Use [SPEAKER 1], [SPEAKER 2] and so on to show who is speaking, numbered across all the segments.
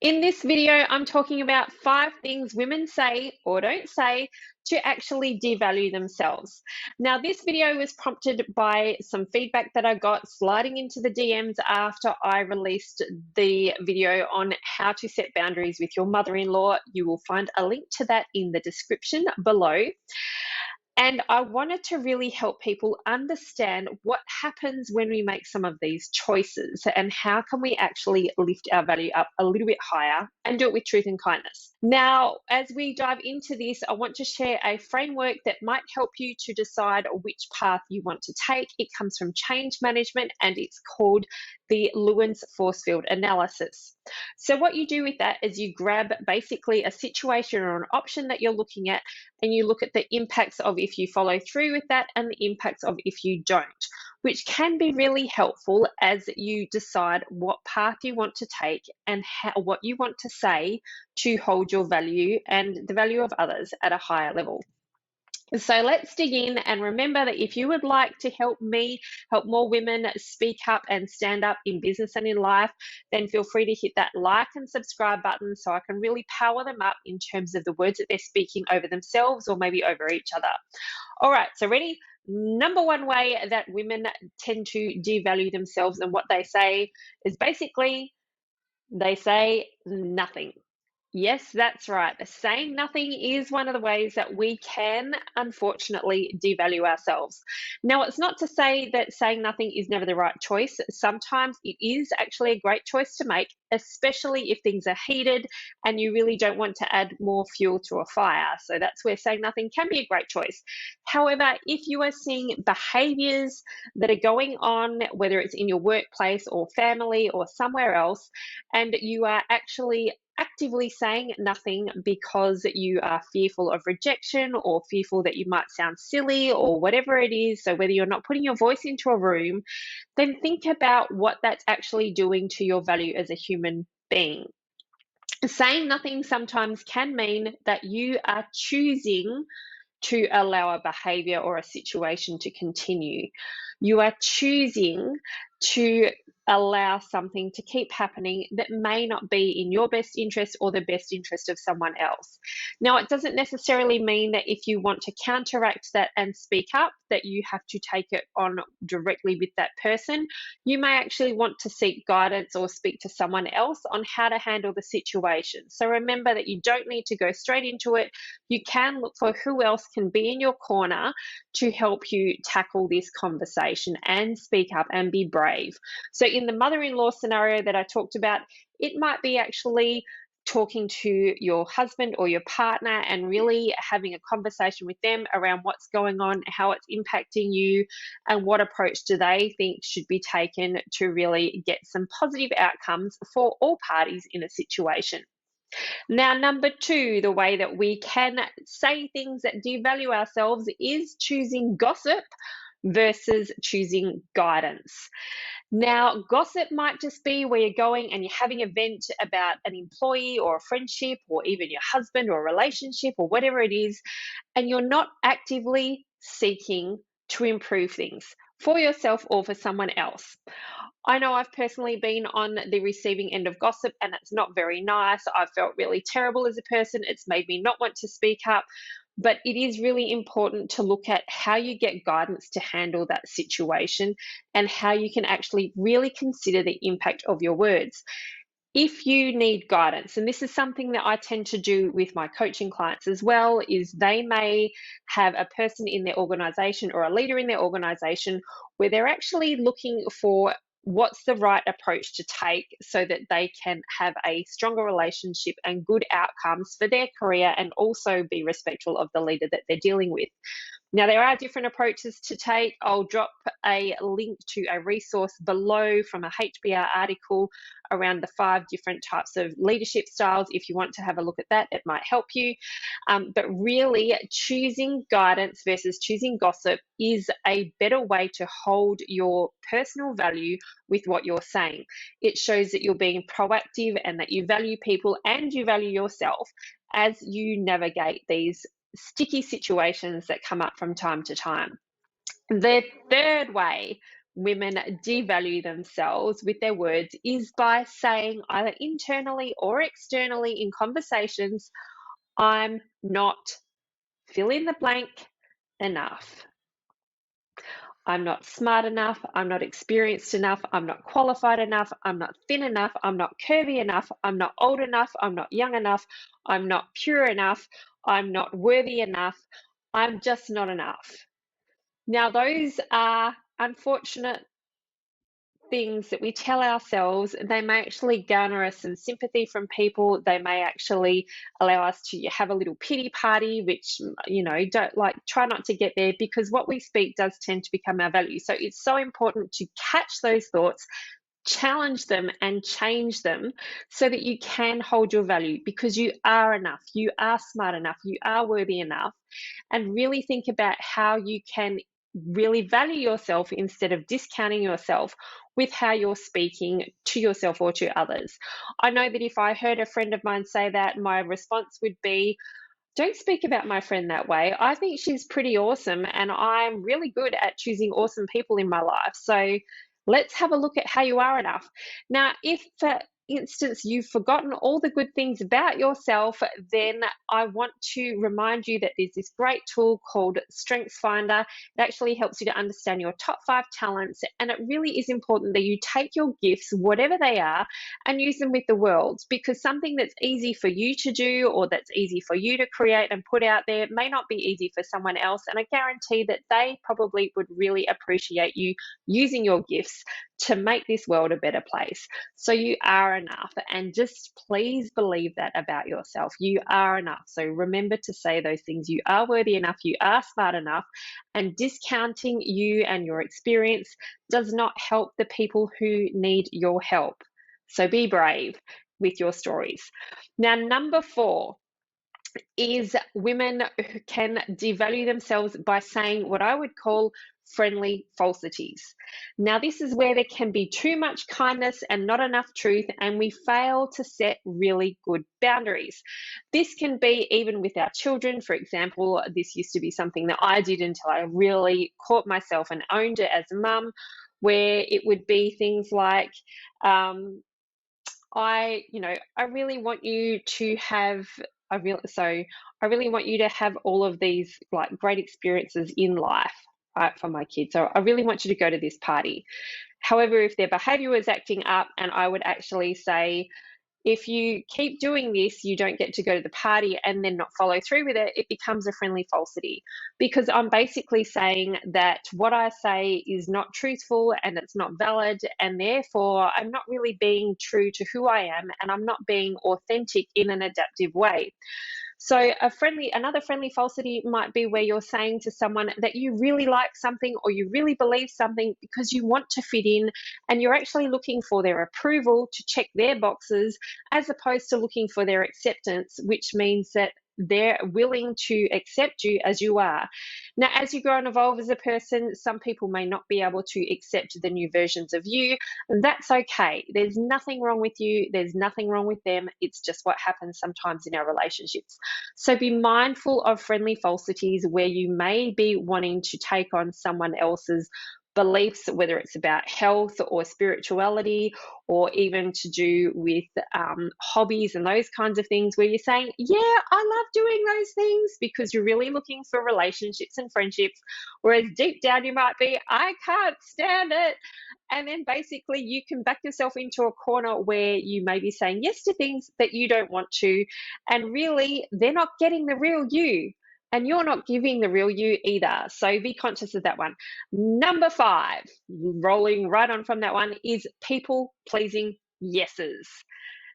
[SPEAKER 1] In this video, I'm talking about 5 things women say or don't say to actually devalue themselves. Now, this video was prompted by some feedback that I got sliding into the DMs after I released the video on how to set boundaries with your mother-in-law. You will find a link to that in the description below. And I wanted to really help people understand what happens when we make some of these choices and how can we actually lift our value up a little bit higher and do it with truth and kindness. Now, as we dive into this, I want to share a framework that might help you to decide which path you want to take. It comes from change management and it's called the Lewin's force field analysis. So what you do with that is you grab basically a situation or an option that you're looking at and you look at the impacts of if you follow through with that and the impacts of if you don't, which can be really helpful as you decide what path you want to take and what you want to say to hold your value and the value of others at a higher level. So let's dig in, and remember that if you would like to help me help more women speak up and stand up in business and in life, then feel free to hit that like and subscribe button so I can really power them up in terms of the words that they're speaking over themselves or maybe over each other. All right, so ready? Number one way that women tend to devalue themselves and what they say is basically they say nothing. Yes, that's right. Saying nothing is one of the ways that we can, unfortunately, devalue ourselves. Now, it's not to say that saying nothing is never the right choice. Sometimes it is actually a great choice to make, especially if things are heated and you really don't want to add more fuel to a fire. So that's where saying nothing can be a great choice. However, if you are seeing behaviors that are going on, whether it's in your workplace or family or somewhere else, and you are actually actively saying nothing because you are fearful of rejection or fearful that you might sound silly or whatever it is, so whether you're not putting your voice into a room, then think about what that's actually doing to your value as a human being. Saying nothing sometimes can mean that you are choosing to allow a behavior or a situation to continue. You are choosing to allow something to keep happening that may not be in your best interest or the best interest of someone else. Now, it doesn't necessarily mean that if you want to counteract that and speak up, that you have to take it on directly with that person. You may actually want to seek guidance or speak to someone else on how to handle the situation. So remember that you don't need to go straight into it. You can look for who else can be in your corner to help you tackle this conversation and speak up and be brave. So in the mother-in-law scenario that I talked about, it might be actually talking to your husband or your partner and really having a conversation with them around what's going on, how it's impacting you, and what approach do they think should be taken to really get some positive outcomes for all parties in a situation. Now, number 2, the way that we can say things that devalue ourselves is choosing gossip versus choosing guidance. Now, gossip might just be where you're going and you're having a vent about an employee or a friendship or even your husband or a relationship or whatever it is, and you're not actively seeking to improve things for yourself or for someone else. I know I've personally been on the receiving end of gossip and it's not very nice. I've felt really terrible as a person. It's made me not want to speak up. But it is really important to look at how you get guidance to handle that situation and how you can actually really consider the impact of your words. If you need guidance, and this is something that I tend to do with my coaching clients as well, is they may have a person in their organization or a leader in their organization where they're actually looking for what's the right approach to take so that they can have a stronger relationship and good outcomes for their career and also be respectful of the leader that they're dealing with. Now, there are different approaches to take. I'll drop a link to a resource below from a HBR article around the 5 different types of leadership styles. If you want to have a look at that, it might help you. But really, choosing guidance versus choosing gossip is a better way to hold your personal value with what you're saying. It shows that you're being proactive and that you value people and you value yourself as you navigate these sticky situations that come up from time to time. The third way women devalue themselves with their words is by saying, either internally or externally in conversations, I'm not, fill in the blank, enough. I'm not smart enough, I'm not experienced enough, I'm not qualified enough, I'm not thin enough, I'm not curvy enough, I'm not old enough, I'm not young enough, I'm not pure enough, I'm not worthy enough, I'm just not enough. Now, those are unfortunate things that we tell ourselves. They may actually garner us some sympathy from people. They may actually allow us to have a little pity party, which, don't like, try not to get there, because what we speak does tend to become our value. So it's so important to catch those thoughts, challenge them and change them so that you can hold your value, because you are enough, you are smart enough, you are worthy enough. And really think about how you can really value yourself instead of discounting yourself with how you're speaking to yourself or to others. I know that if I heard a friend of mine say that, my response would be, don't speak about my friend that way. I think she's pretty awesome, and I'm really good at choosing awesome people in my life. So let's have a look at how you are enough. Now, if for instance you've forgotten all the good things about yourself, then I want to remind you that there's this great tool called Strengths Finder. It actually helps you to understand your top 5 talents, and it really is important that you take your gifts, whatever they are, and use them with the world, because something that's easy for you to do or that's easy for you to create and put out there may not be easy for someone else, and I guarantee that they probably would really appreciate you using your gifts to make this world a better place. So you are enough, and just please believe that about yourself. You are enough. So remember to say those things. You are worthy enough, you are smart enough, and discounting you and your experience does not help the people who need your help. So be brave with your stories. Now, number 4 is women who can devalue themselves by saying what I would call friendly falsities. Now, this is where there can be too much kindness and not enough truth, and we fail to set really good boundaries. This can be even with our children. For example, this used to be something that I did until I really caught myself and owned it as a mum, where it would be things like, I really want you to have I really want you to have all of these like great experiences in life, right, for my kids. So I really want you to go to this party. However, if their behavior was acting up, and I would actually say, if you keep doing this, you don't get to go to the party, and then not follow through with it, it becomes a friendly falsity, because I'm basically saying that what I say is not truthful and it's not valid, and therefore I'm not really being true to who I am, and I'm not being authentic in an adaptive way. So another friendly falsity might be where you're saying to someone that you really like something or you really believe something because you want to fit in, and you're actually looking for their approval to check their boxes, as opposed to looking for their acceptance, which means that they're willing to accept you as you are. Now, as you grow and evolve as a person, some people may not be able to accept the new versions of you. That's okay. There's nothing wrong with you. There's nothing wrong with them. It's just what happens sometimes in our relationships. So be mindful of friendly falsities where you may be wanting to take on someone else's beliefs, whether it's about health or spirituality, or even to do with hobbies and those kinds of things, where you're saying, yeah, I love doing those things, because you're really looking for relationships and friendships, whereas deep down you might be, I can't stand it. And then basically you can back yourself into a corner where you may be saying yes to things that you don't want to, and really they're not getting the real you, and you're not giving the real you either. So be conscious of that one. Number 5, rolling right on from that one, is people pleasing yeses.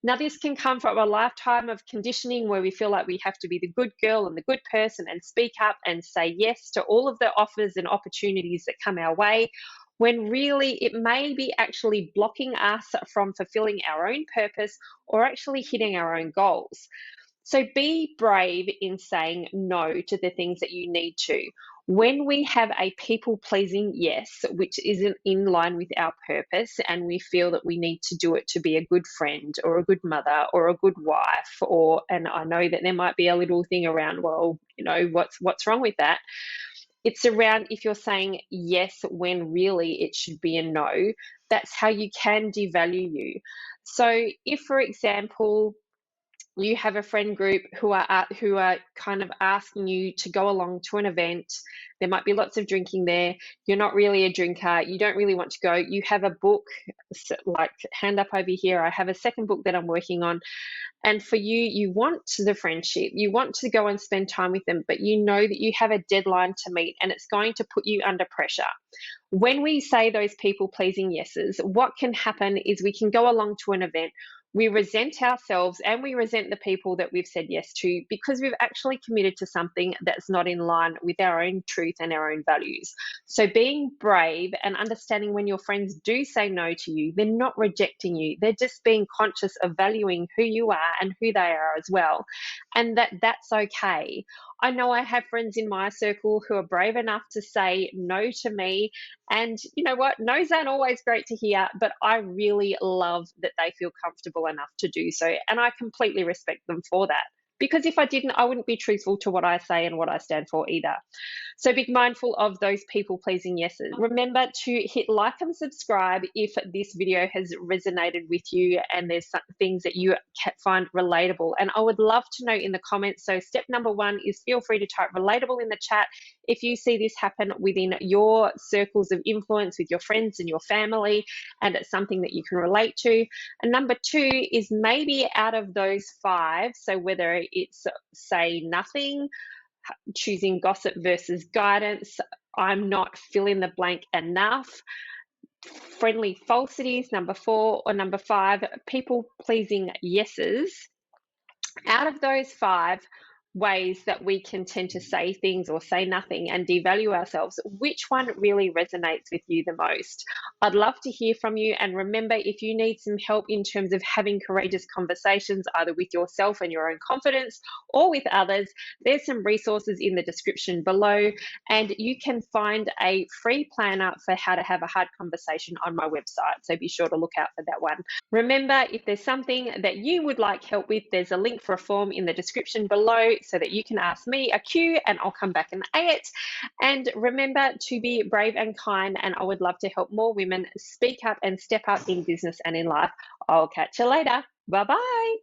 [SPEAKER 1] Now, this can come from a lifetime of conditioning where we feel like we have to be the good girl and the good person and speak up and say yes to all of the offers and opportunities that come our way, when really it may be actually blocking us from fulfilling our own purpose or actually hitting our own goals. So be brave in saying no to the things that you need to. When we have a people-pleasing yes, which isn't in line with our purpose, and we feel that we need to do it to be a good friend or a good mother or a good wife, and I know that there might be a little thing around, well, what's wrong with that? It's around if you're saying yes when really it should be a no. That's how you can devalue you. So if, for example, you have a friend group who are kind of asking you to go along to an event. There might be lots of drinking there. You're not really a drinker. You don't really want to go. You have a book, like hand up over here. I have a second book that I'm working on. And for you, you want the friendship, you want to go and spend time with them, but you know that you have a deadline to meet and it's going to put you under pressure. When we say those people pleasing yeses, what can happen is we can go along to an event. We resent ourselves and we resent the people that we've said yes to because we've actually committed to something that's not in line with our own truth and our own values. So being brave and understanding when your friends do say no to you, they're not rejecting you. They're just being conscious of valuing who you are and who they are as well. And that's okay. I know I have friends in my circle who are brave enough to say no to me. And you know what? No's aren't always great to hear, but I really love that they feel comfortable enough to do so. And I completely respect them for that. Because if I didn't, I wouldn't be truthful to what I say and what I stand for either. So be mindful of those people pleasing yeses. Remember to hit like and subscribe if this video has resonated with you and there's some things that you find relatable. And I would love to know in the comments. So step number 1 is feel free to type relatable in the chat if you see this happen within your circles of influence with your friends and your family and it's something that you can relate to. And number 2 is maybe out of those 5, so whether it's say nothing, choosing gossip versus guidance, I'm not fill in the blank enough, friendly falsities, number 4, or number 5, people pleasing yeses. Out of those 5 ways that we can tend to say things or say nothing and devalue ourselves, which one really resonates with you the most? I'd love to hear from you. And remember, if you need some help in terms of having courageous conversations, either with yourself and your own confidence or with others, there's some resources in the description below. And you can find a free planner for how to have a hard conversation on my website. So be sure to look out for that one. Remember, if there's something that you would like help with, there's a link for a form in the description below so that you can ask me a Q and I'll come back and A it. And remember to be brave and kind, and I would love to help more women speak up and step up in business and in life. I'll catch you later. Bye-bye.